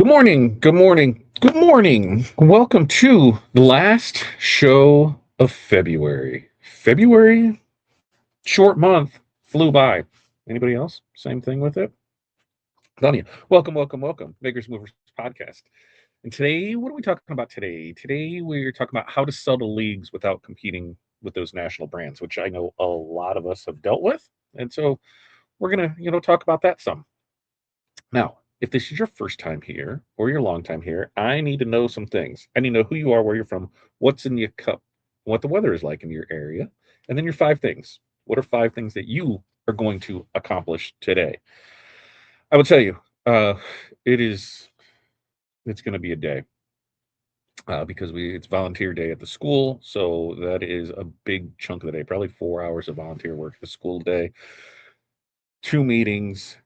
morning. Good morning. Good morning. Welcome to the last show of February. February, short month, flew by. Anybody else? Same thing with it? Dania, welcome, welcome, welcome. Makers Movers Podcast. And today, what are we talking about today? Today, we're talking about how to sell to leagues without competing with those national brands, which I know a lot of us have dealt with. And so we're going to, talk about that some. Now, if this is your first time here or your long time here, I need to know some things. I need to know who you are, where you're from, what's in your cup, what the weather is like in your area, and then your five things. What are five things that you are going to accomplish today? I will tell you, uh, it is it's going to be a day because it's volunteer day at the school, so that is a big chunk of the day. Probably 4 hours of volunteer work at the school day, two meetings,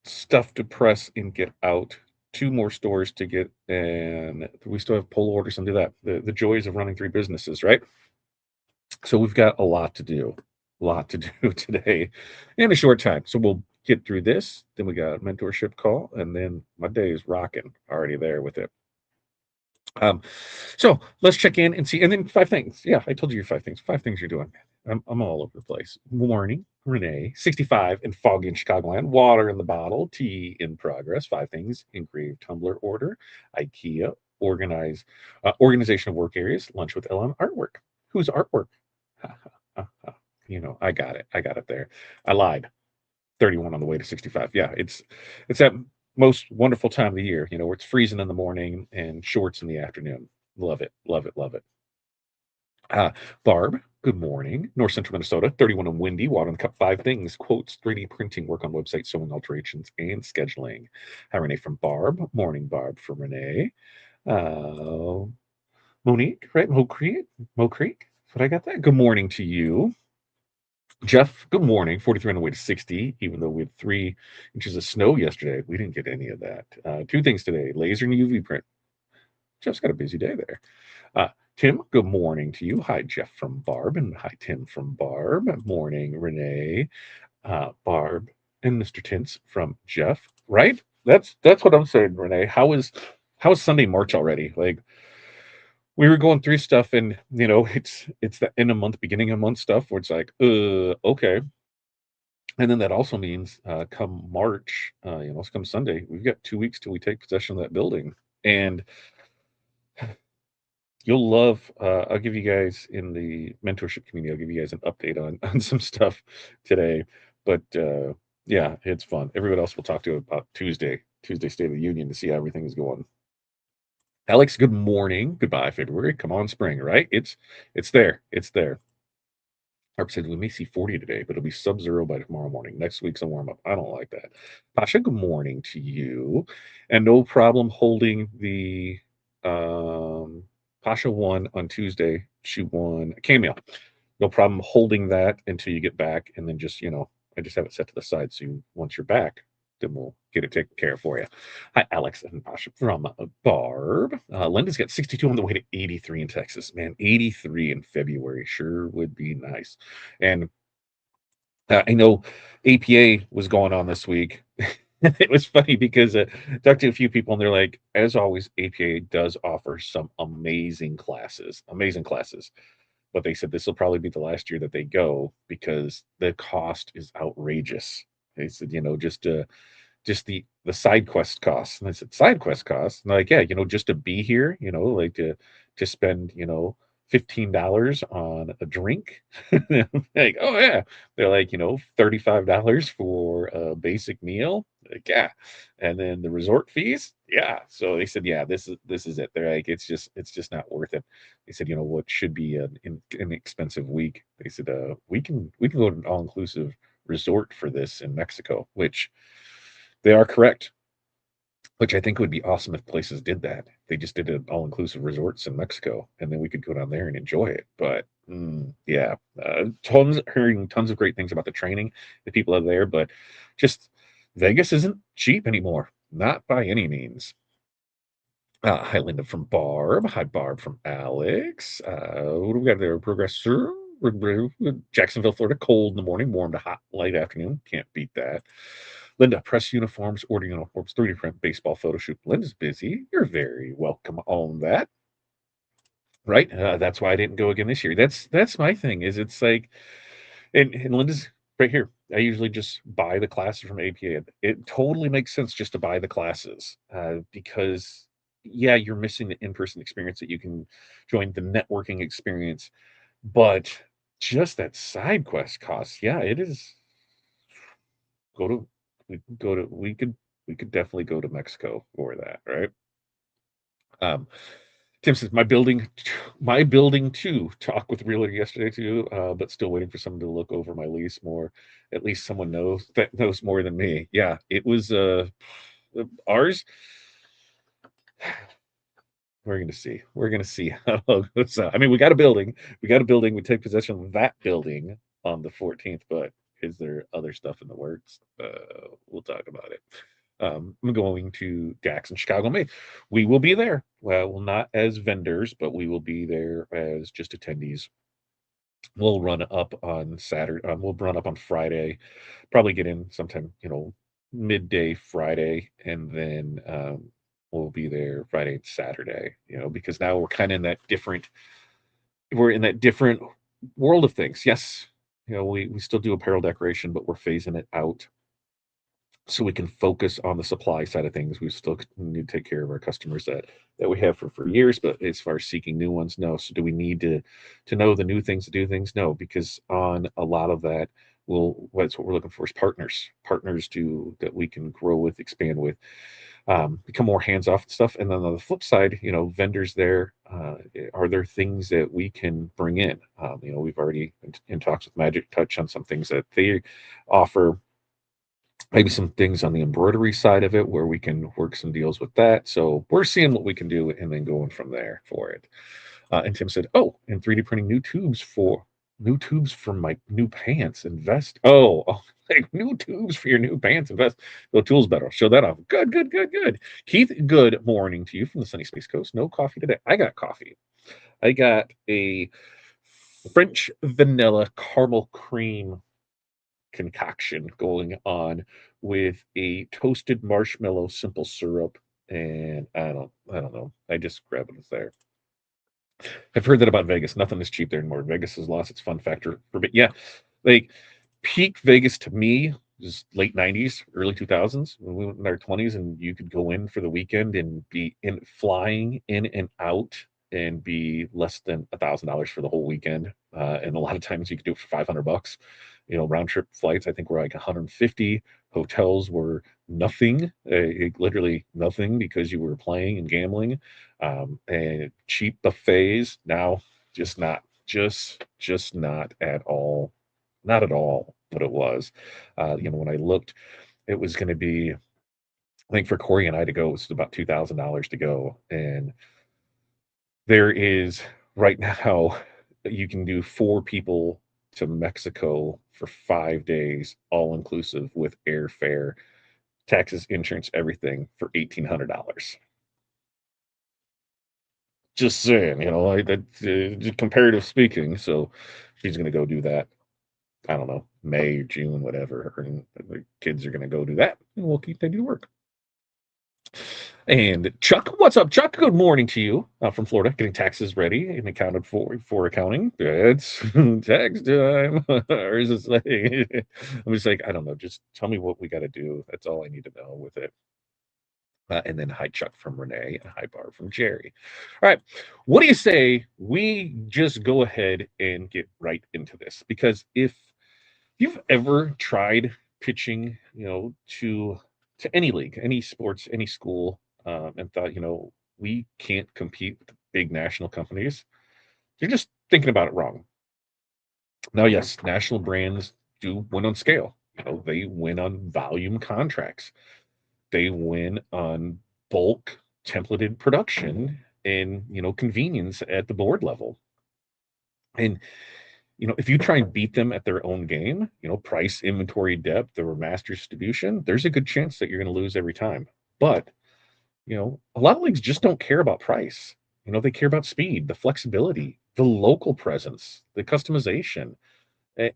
stuff to press and get out, two more stores to get, and we still have poll orders and do that. The joys of running three businesses, right? So we've got a lot to do today in a short time. So we'll get through this. Then we got a mentorship call, and then my day is rocking already there with it. Um, so let's check in and see. And then five things. Yeah, I told you your five things. Five things you're doing. I'm all over the place. Morning, Renee, 65 and foggy in Chicagoland. Water in the bottle. Tea in progress. Five things. Engraved tumbler order. IKEA. Organization of work areas. Lunch with Ellen. Artwork. Whose artwork? I got it. I got it there. I lied. 31 on the way to 65. Yeah, it's that most wonderful time of the year, where it's freezing in the morning and shorts in the afternoon. Love it, love it, love it. Uh, Barb, good morning. North Central Minnesota, 31 and windy. Water in the cup, five things. Quotes, 3D printing, work on website, sewing alterations, and scheduling. Hi, Renee from Barb. Morning, Barb from Renee. Uh, Monique, right? Mo Creek. That's what I got there. Good morning to you. Jeff, good morning. 43 on the way to 60, even though we had 3 inches of snow yesterday. We didn't get any of that. Two things today, laser and UV print. Jeff's got a busy day there. Tim, good morning to you. Hi, Jeff from Barb, and hi, Tim from Barb. Morning, Renee, Barb, and Mr. Tintz from Jeff. Right? That's what I'm saying, Renee. How is Sunday March already? Like we were going through stuff, and it's the end of month, beginning of month stuff where it's like, okay. And then that also means come March, it's come Sunday, we've got 2 weeks till we take possession of that building. And you'll love, I'll give you guys in the mentorship community, I'll give you guys an update on some stuff today. But yeah, it's fun. Everybody else will talk to about Tuesday State of the Union to see how everything is going. Alex, good morning. Goodbye, February. Come on, spring, right? It's there. It's there. Harp said we may see 40 today, but it'll be sub-zero by tomorrow morning. Next week's a warm-up. I don't like that. Pasha, good morning to you. And no problem holding the Pasha won on Tuesday. She won a cameo. No problem holding that until you get back, and then just I just have it set to the side. So once you're back, then we'll get it taken care of for you. Hi, Alex and Pasha from Barb. Linda's got 62 on the way to 83 in Texas. Man, 83 in February sure would be nice. And I know APA was going on this week. It was funny because I talked to a few people and they're like, as always, APA does offer some amazing classes, amazing classes. But they said this will probably be the last year that they go because the cost is outrageous. They said, just the side quest costs. And I said, side quest costs? And they're like, yeah, just to be here, like to spend, $15 on a drink. Like, oh yeah. They're like, $35 for a basic meal. Like, yeah. And then the resort fees. Yeah. So they said, yeah, this is it. They're like, it's just not worth it. They said, what should be an expensive week. They said, we can go to an all-inclusive resort for this in Mexico, which they are correct, which I think would be awesome if places did that. They just did an all-inclusive resorts in Mexico, and then we could go down there and enjoy it. But yeah, hearing tons of great things about the training, the people are there, but just Vegas isn't cheap anymore, not by any means. Hi, Linda from Barb. Hi, Barb from Alex. What do we got there? Progressor. Jacksonville, Florida. Cold in the morning, warm to hot, light afternoon. Can't beat that. Linda, press uniforms, order uniforms, 3D print baseball photo shoot. Linda's busy. You're very welcome on that. Right? That's why I didn't go again this year. That's my thing. Is it's like, and Linda's right here. I usually just buy the classes from APA. It totally makes sense just to buy the classes because yeah, you're missing the in-person experience that you can join the networking experience, but just that side quest cost. Yeah, it is. Go to we could definitely go to Mexico for that, right? Um, Tim says my building too. Talked with the realtor yesterday too, but still waiting for someone to look over my lease more. At least someone knows more than me. Yeah, it was ours. We're gonna see. We're gonna see how it goes out. I mean, we got a building. We got a building. We take possession of that building on the 14th. But is there other stuff in the works? We'll talk about it. I'm going to Jackson, Chicago, May. We will be there. Well, not as vendors, but we will be there as just attendees. We'll run up on Saturday. We'll run up on Friday. Probably get in sometime, midday Friday, and then we'll be there Friday and Saturday. Because now we're kind of in that different. We're in that different world of things. Yes, we still do apparel decoration, but we're phasing it out so we can focus on the supply side of things. We still need to take care of our customers that we have for years, but as far as seeking new ones, no. So do we need to know the new things to do things? No, because on a lot of that, that's what we're looking for is partners to that we can grow with, expand with, become more hands off and stuff. And then on the flip side, vendors there, are there things that we can bring in? We've already been in talks with Magic Touch on some things that they offer, maybe some things on the embroidery side of it where we can work some deals with that. So we're seeing what we can do and then going from there for it. And Tim said, "Oh, and 3D printing new tubes for my new pants. Invest. Oh, like new tubes for your new pants. Invest. The tools better. Show that off. Good, good, good, good. Keith, good morning to you from the sunny Space Coast. No coffee today. I got coffee. I got a French vanilla caramel cream concoction going on with a toasted marshmallow simple syrup, and I don't know. I just grabbed it there. I've heard that about Vegas. Nothing is cheap there anymore. Vegas has lost its fun factor for bit. Yeah, like peak Vegas to me was late '90s, early 2000s when we went in our 20s, and you could go in for the weekend and be in flying in and out and be less than $1,000 for the whole weekend. And a lot of times you could do it for $500. Round trip flights I think were like 150. Hotels were nothing, literally nothing, because you were playing and gambling, and cheap buffets now just not at all, not at all what it was. When I looked, it was going to be, I think for Corey and I to go, it was about $2,000 to go, and there is right now you can do 4 people to Mexico for 5 days, all inclusive with airfare, taxes, insurance, everything for $1,800. Just saying, like that, comparative speaking. So she's going to go do that. I don't know, May or June, whatever. And the kids are going to go do that, and we'll keep taking to work. And Chuck, what's up, Chuck? Good morning to you from Florida, getting taxes ready and accounted for accounting. It's tax time. Or is this like, I'm just like, I don't know. Just tell me what we got to do. That's all I need to know with it. And then hi, Chuck from Renee, and hi, Barb from Jerry. All right. What do you say we just go ahead and get right into this? Because if you've ever tried pitching, to any league, any sports, any school, and thought, we can't compete with the big national companies, you're just thinking about it wrong. Now, yes, national brands do win on scale. They win on volume contracts. They win on bulk templated production and, convenience at the board level. And if you try and beat them at their own game, price, inventory, depth, or master distribution, there's a good chance that you're going to lose every time. But, a lot of leagues just don't care about price. They care about speed, the flexibility, the local presence, the customization,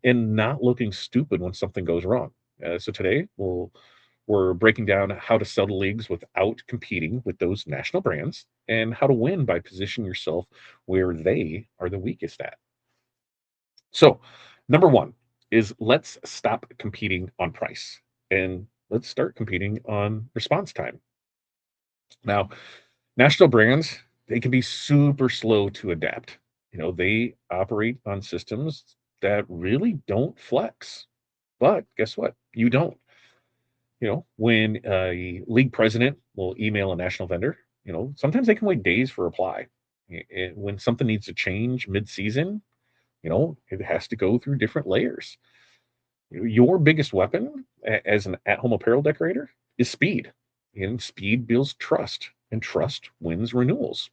and not looking stupid when something goes wrong. So today, We're breaking down how to sell to leagues without competing with those national brands and how to win by positioning yourself where they are the weakest at. So, number one is let's stop competing on price and let's start competing on response time. Now, national brands, they can be super slow to adapt. They operate on systems that really don't flex. But guess what? You don't. When a league president will email a national vendor, sometimes they can wait days for a reply. When something needs to change mid-season, it has to go through different layers. Your biggest weapon as an at-home apparel decorator is speed. And speed builds trust, and trust wins renewals.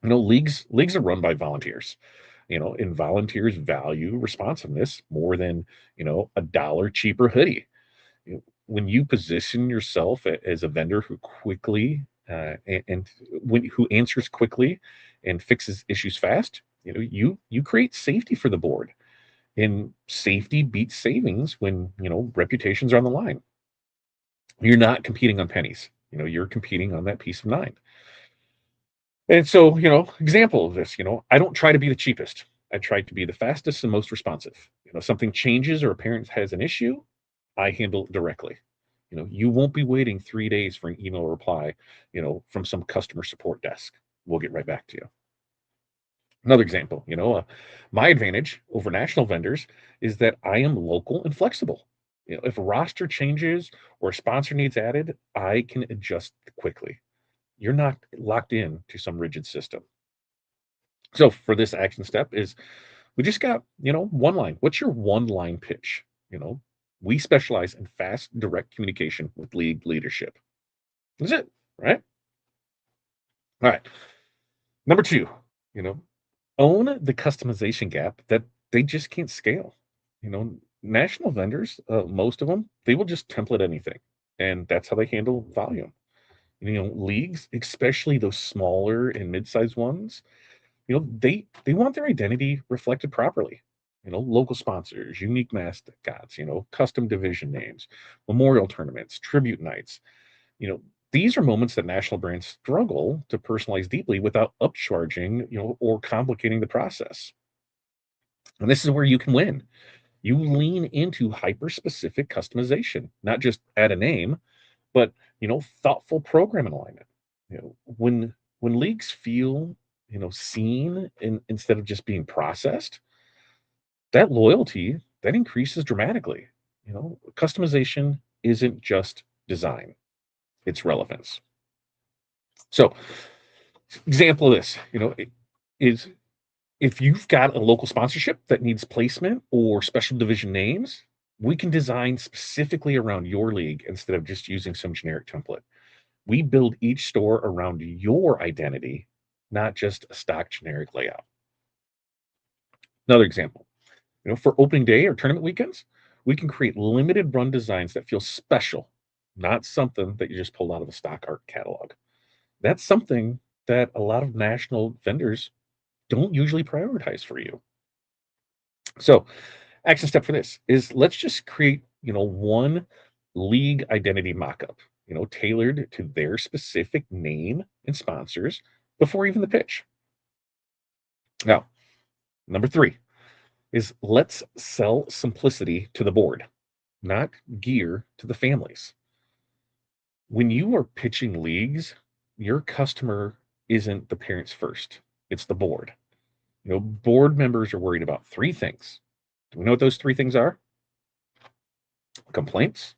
Leagues are run by volunteers. And volunteers value responsiveness more than a dollar cheaper hoodie. When you position yourself as a vendor who quickly and who answers quickly and fixes issues fast, you create safety for the board. And safety beats savings when reputations are on the line. You're not competing on pennies. You're competing on that peace of mind. And so, example of this, I don't try to be the cheapest. I try to be the fastest and most responsive. Something changes or a parent has an issue, I handle it directly. You won't be waiting 3 days for an email reply, from some customer support desk. We'll get right back to you. Another example, my advantage over national vendors is that I am local and flexible. If a roster changes or a sponsor needs added, I can adjust quickly. You're not locked in to some rigid system. So for this action step is we just got, one line. What's your one line pitch? We specialize in fast, direct communication with league leadership. That's it, right? All right. Number two, you know, own the customization gap that they just can't scale. National vendors, most of them, they will just template anything, and that's how they handle volume. Leagues, especially those smaller and mid-sized ones, they want their identity reflected properly. Local sponsors, unique mascots, custom division names, memorial tournaments, tribute nights. You know, these are moments that national brands struggle to personalize deeply without upcharging, or complicating the process. And this is where you can win. You lean into hyper specific customization, not just add a name, but thoughtful program alignment. When leagues feel seen instead of just being processed, that loyalty that increases dramatically. Customization isn't just design, it's relevance. So example of this, is if you've got a local sponsorship that needs placement or special division names, we can design specifically around your league instead of just using some generic template. We build each store around your identity, not just a stock generic layout. Another example, for opening day or tournament weekends, we can create limited run designs that feel special, not something that you just pulled out of a stock art catalog. That's something that a lot of national vendors don't usually prioritize for you. So, action step for this is let's just create, one league identity mockup, tailored to their specific name and sponsors before even the pitch. Now, number three is let's sell simplicity to the board, not gear to the families. When you are pitching leagues, your customer isn't the parents first, it's the board. Board members are worried about three things. Do we know what those three things are? Complaints,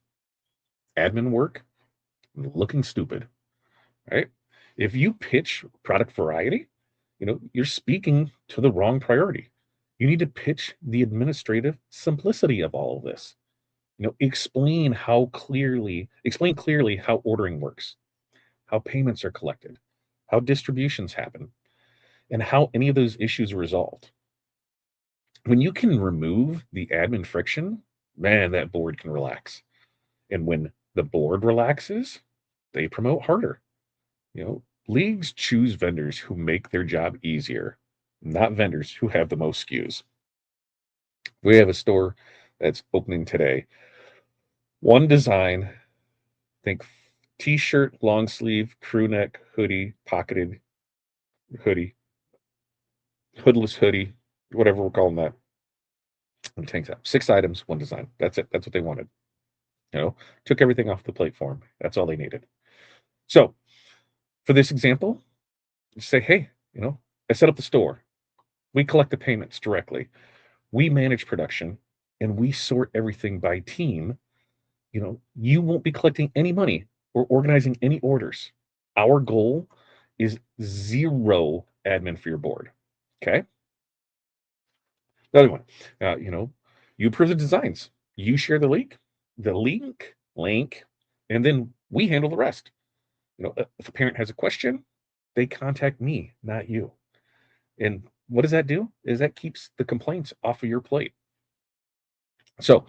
admin work, and looking stupid, right? If you pitch product variety, you're speaking to the wrong priority. You need to pitch the administrative simplicity of all of this. Explain clearly how ordering works, how payments are collected, how distributions happen, and how any of those issues are resolved. When you can remove the admin friction, man, that board can relax. And when the board relaxes, they promote harder. Leagues choose vendors who make their job easier, not vendors who have the most SKUs. We have a store that's opening today. One design, Think t-shirt, long sleeve, crew neck, hoodie, pocketed hoodie, hoodless hoodie, whatever we're calling that. And tank top. 6 items, one design. That's it. That's what they wanted. You know, took everything off the plate for them. That's all they needed. So for this example, say, hey, I set up the store. We collect the payments directly. We manage production and we sort everything by team. You won't be collecting any money or organizing any orders. Our goal is zero admin for your board. Okay. The other one, you approve the designs. You share the link, and then we handle the rest. If a parent has a question, they contact me, not you. And what does that do? Is that keeps the complaints off of your plate. So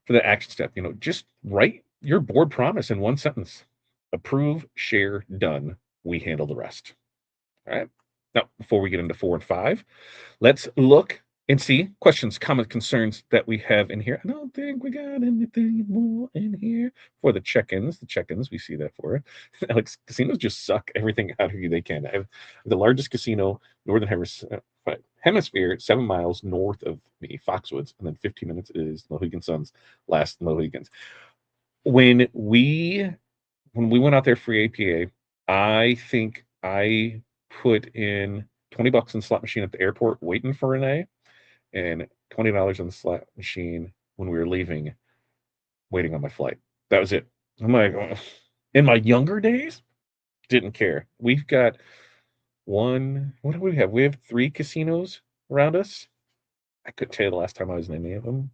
for the action step, just write your board promise in one sentence. Approve, share, done. We handle the rest. All right. Now, before we get into 4 and 5, let's look and see questions, comments, concerns that we have in here. I don't think we got anything more in here for the check-ins. The check-ins, we see that for it. Alex, casinos just suck everything out of you they can. I have the largest casino, Northern Hemisphere, 7 miles north of me, Foxwoods, and then 15 minutes is Mohegan Sun's last Mohegans. When we went out there for APA, I think I put in $20 in the slot machine at the airport waiting for Renee, and $20 on the slot machine when we were leaving, waiting on my flight. That was it. I'm like, oh. In my younger days, didn't care. We've got what do we have? We have 3 casinos around us. I couldn't tell you the last time I was in any of them.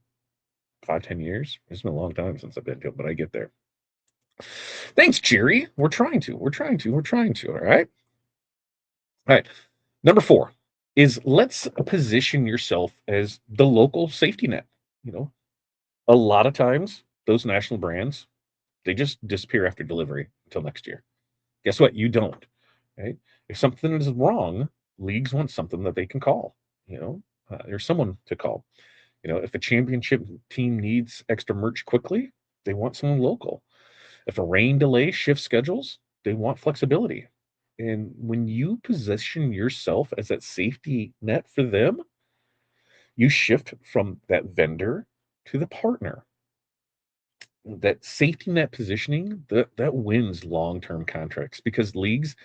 5-10 years. It's been a long time since I've been to it, but I get there. Thanks, Jerry. We're trying to. All right. All right. Number 4 is let's position yourself as the local safety net. You know, a lot of times those national brands, they just disappear after delivery until next year. Guess what? You don't. Right? If something is wrong, leagues want something that they can call. There's someone to call. If a championship team needs extra merch quickly, they want someone local. If a rain delay shifts schedules, they want flexibility. And when you position yourself as that safety net for them, you shift from that vendor to the partner. That safety net positioning that wins long-term contracts because leagues,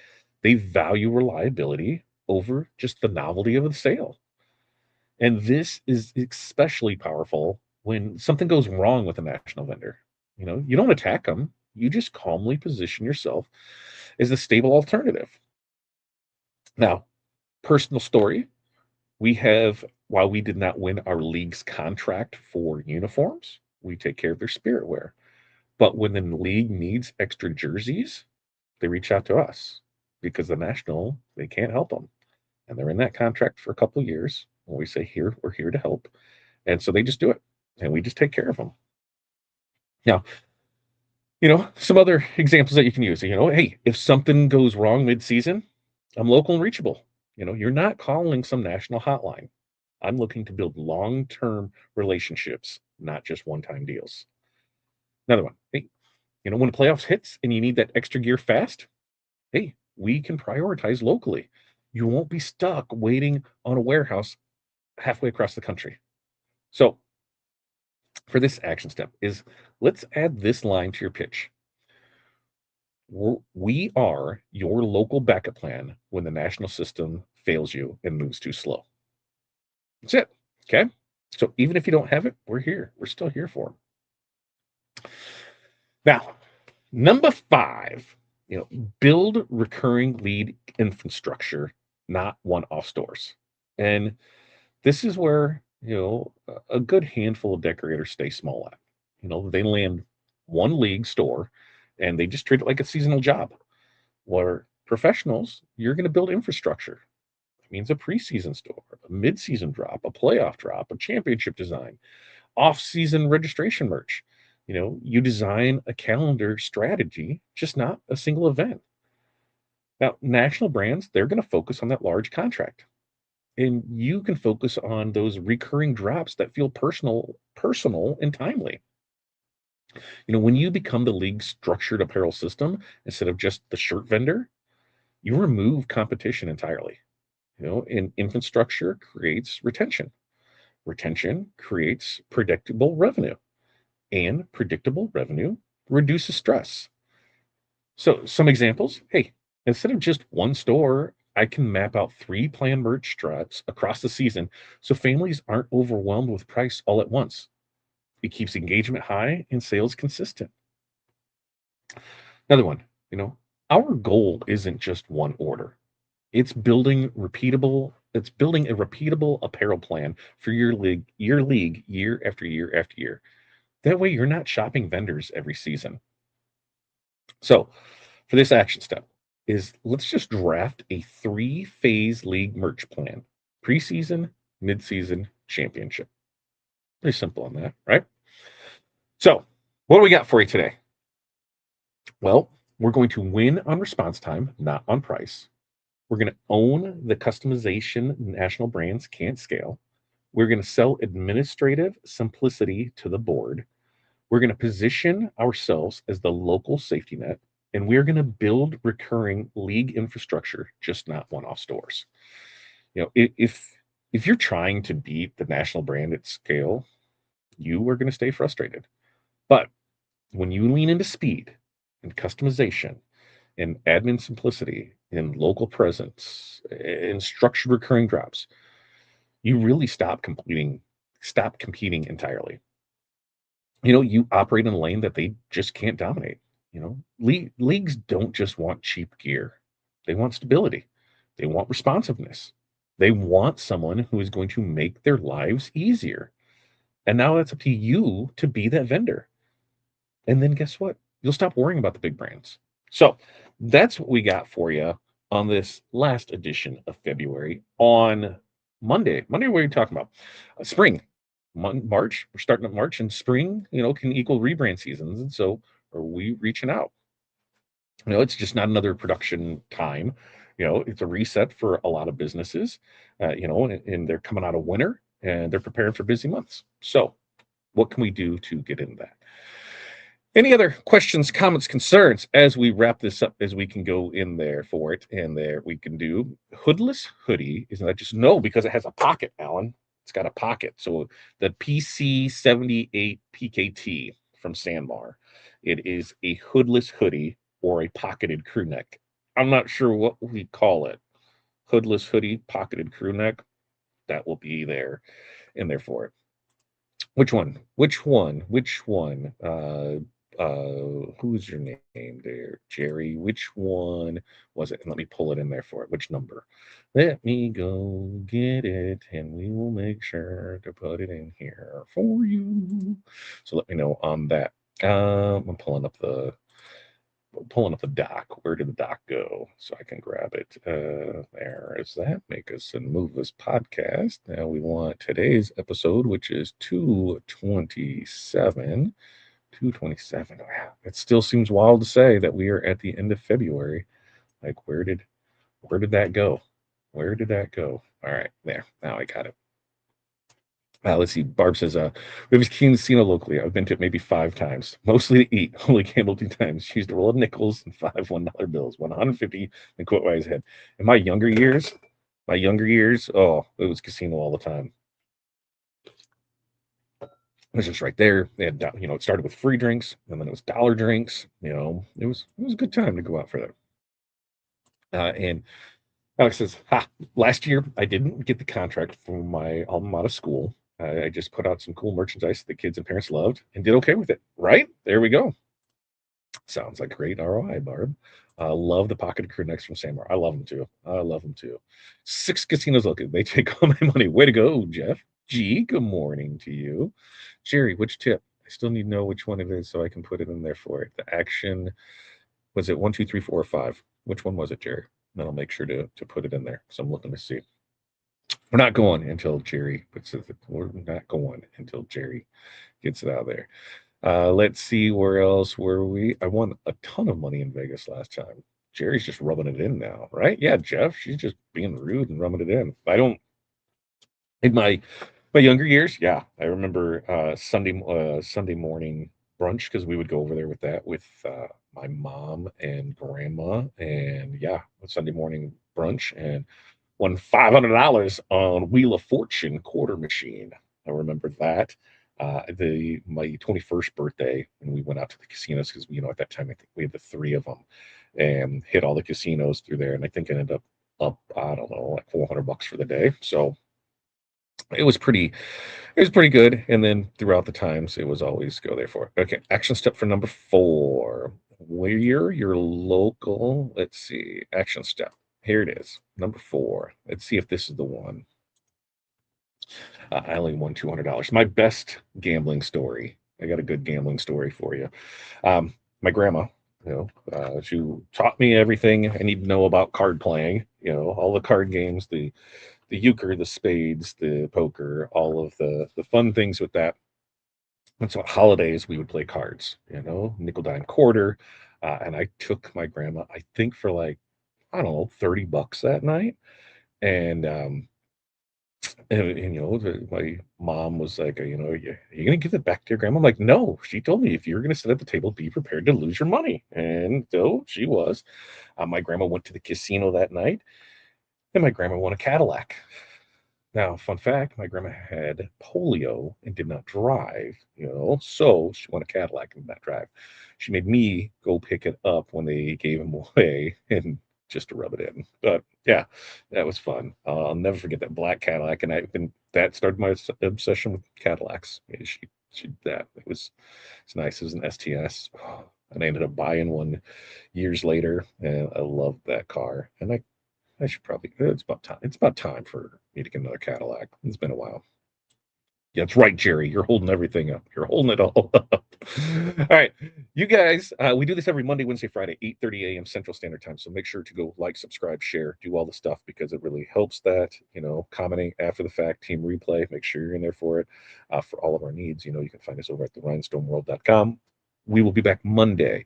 they value reliability over just the novelty of the sale. And this is especially powerful when something goes wrong with a national vendor. You don't attack them, you just calmly position yourself as a stable alternative. Now, personal story, while we did not win our league's contract for uniforms, we take care of their spirit wear. But when the league needs extra jerseys, they reach out to us because the national, they can't help them. And they're in that contract for a couple of years. And we say, here, we're here to help. And so they just do it. And we just take care of them. Now, some other examples that you can use. Hey, if something goes wrong mid-season, I'm local and reachable. You're not calling some national hotline. I'm looking to build long-term relationships, not just one-time deals. Another one. Hey, when the playoffs hits and you need that extra gear fast, hey, we can prioritize locally. You won't be stuck waiting on a warehouse halfway across the country. So for this action step is let's add this line to your pitch. We are your local backup plan when the national system fails you and moves too slow. That's it. Okay. So even if you don't have it, we're here. We're still here for them. Now, number 5, build recurring lead infrastructure, not one-off stores. And this is where, a good handful of decorators stay small at. They land one league store and they just treat it like a seasonal job. Where professionals, you're going to build infrastructure. It means a preseason store, a mid-season drop, a playoff drop, a championship design, off-season registration merch. You design a calendar strategy, just not a single event. Now, national brands, they're going to focus on that large contract. And you can focus on those recurring drops that feel personal and timely. When you become the league's structured apparel system instead of just the shirt vendor, you remove competition entirely. And infrastructure creates retention. Retention creates predictable revenue, and predictable revenue reduces stress. So, some examples, hey, instead of just one store, I can map out three planned merch drops across the season so families aren't overwhelmed with price all at once. It keeps engagement high and sales consistent. Another one, you know, our goal isn't just one order. It's building a repeatable apparel plan for your league year after year after year. That way you're not shopping vendors every season. So, for this action step is let's just draft a three-phase league merch plan. Preseason, midseason, championship. Pretty simple on that, right? So, what do we got for you today? Well, we're going to win on response time, not on price. We're going to own the customization national brands can't scale. We're going to sell administrative simplicity to the board. We're going to position ourselves as the local safety net, and we're going to build recurring league infrastructure, just not one-off stores. If you're trying to beat the national brand at scale, you are going to stay frustrated. But when you lean into speed and customization and admin simplicity and local presence and structured recurring drops, you really stop competing entirely. You operate in a lane that they just can't dominate. Leagues don't just want cheap gear. They want stability. They want responsiveness. They want someone who is going to make their lives easier. And now it's up to you to be that vendor. And then guess what? You'll stop worrying about the big brands. So that's what we got for you on this last edition of February on Monday. Monday, what are you talking about? Spring, March. We're starting up March, and spring, can equal rebrand seasons. And so are we reaching out? It's just not another production time. It's a reset for a lot of businesses, and they're coming out of winter and they're preparing for busy months. So, what can we do to get in that? Any other questions, comments, concerns as we wrap this up, as we can go in there for it? And there we can do hoodless hoodie. Isn't that just no, because it has a pocket, Alan? It's got a pocket. So the PC78 PKT from Sandmar, it is a hoodless hoodie or a pocketed crew neck. I'm not sure what we call it. Hoodless hoodie, pocketed crew neck. That will be there in there for it. Which one? Which one? Which one? Who's your name there, Jerry? Which one was it? And let me pull it in there for it. Which number? Let me go get it, and we will make sure to put it in here for you. So let me know on that. I'm pulling up the doc. Where did the doc go? So I can grab it. There is that. Make us and move us podcast. Now we want today's episode, which is 227. 227. Wow. It still seems wild to say that we are at the end of February. Like, where did that go? Where did that go? All right, there. Now I got it. Let's see. Barb says, we have a casino locally. I've been to it maybe 5 times, mostly to eat. Only gambled 2 times. She used to roll of nickels and 5 $1 bills, 150, and quit while his head. In my younger years, oh, it was casino all the time. It was just right there. They had, it started with free drinks, and then it was dollar drinks. It was a good time to go out for that. And Alex says, "Ha! Last year I didn't get the contract from my alma mater school. I just put out some cool merchandise that the kids and parents loved and did okay with it. Right there we go. Sounds like great ROI, Barb. Love the pocket crew next from Samar. I love them too. I love them too. 6 casinos looking. They take all my money. Way to go, Jeff. G, good morning to you. Jerry, which tip? I still need to know which one it is so I can put it in there for it. The action, was it 1, 2, 3, 4, 5? Which one was it, Jerry? Then I'll make sure to put it in there. So I'm looking to see. We're not going until Jerry puts it. We're not going until Jerry gets it out of there. Let's see, where else were we? I won a ton of money in Vegas last time. Jerry's just rubbing it in now, right? Yeah, Jeff, she's just being rude and rubbing it in. I don't. In my younger years, yeah, I remember Sunday morning. brunch because we would go over there with that with my mom and grandma, and yeah, a Sunday morning brunch, and won $500 on Wheel of Fortune quarter machine. I remember that. The my 21st birthday, and we went out to the casinos because at that time I think we had the three of them, and hit all the casinos through there, and I think I ended up I don't know like $400 for the day. So it was pretty good. And then throughout the times, it was always go there for it. Okay, action step for number 4. We're your local. Let's see, action step. Here it is, number 4. Let's see if this is the one. I only won $200. My best gambling story. I got a good gambling story for you. My grandma, she taught me everything I need to know about card playing. All the card games, the euchre, the spades, the poker, all of the fun things with that. And so at holidays we would play cards, nickel dime quarter, and I took my grandma, I think for like I don't know, $30 that night, and my mom was like, are you gonna give it back to your grandma? I'm like, no. She told me if you're gonna sit at the table, be prepared to lose your money, and so she was. My grandma went to the casino that night, and my grandma won a Cadillac. Now, fun fact, my grandma had polio and did not drive, so she won a Cadillac and did not drive. She made me go pick it up when they gave him away and just to rub it in. But yeah, that was fun. I'll never forget that black Cadillac, and that started my obsession with Cadillacs. Yeah, she that it's nice. It was an STS, and I ended up buying one years later, and I loved that car. And I should probably. It's about time. It's about time for me to get another Cadillac. It's been a while. Yeah, that's right, Jerry. You're holding everything up. You're holding it all up. All right, you guys. We do this every Monday, Wednesday, Friday, 8:30 a.m. Central Standard Time. So make sure to go like, subscribe, share, do all the stuff because it really helps that. Commenting after the fact, team replay. Make sure you're in there for it. For all of our needs, you can find us over at therhinestoneworld.com. We will be back Monday.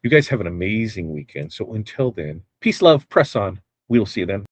You guys have an amazing weekend. So until then, peace, love, press on. We'll see you then.